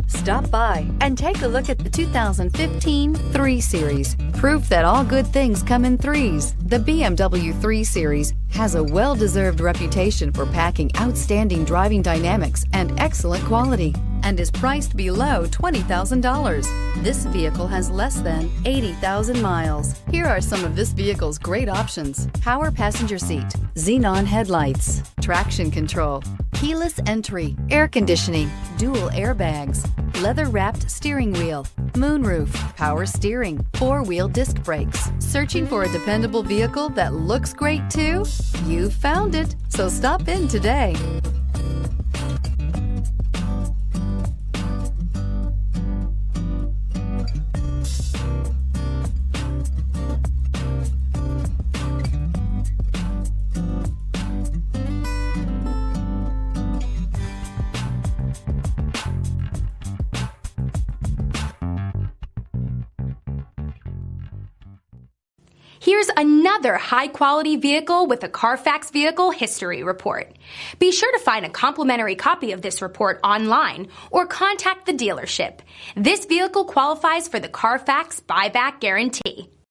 Stop by and take a look at the 2015 3 Series. Proof that all good things come in threes. The BMW 3 Series has a well-deserved reputation for packing outstanding driving dynamics and excellent quality, and is priced below $20,000. This vehicle has less than 80,000 miles. Here are some of this vehicle's great options: power passenger seat, xenon headlights, traction control, keyless entry, air conditioning, dual airbags, leather-wrapped steering wheel, moonroof, power steering, 4-wheel disc brakes. Searching for a dependable vehicle that looks great too? You found it, so stop in today. Here's another high-quality vehicle with a Carfax Vehicle History Report. Be sure to find a complimentary copy of this report online or contact the dealership. This vehicle qualifies for the Carfax Buyback Guarantee.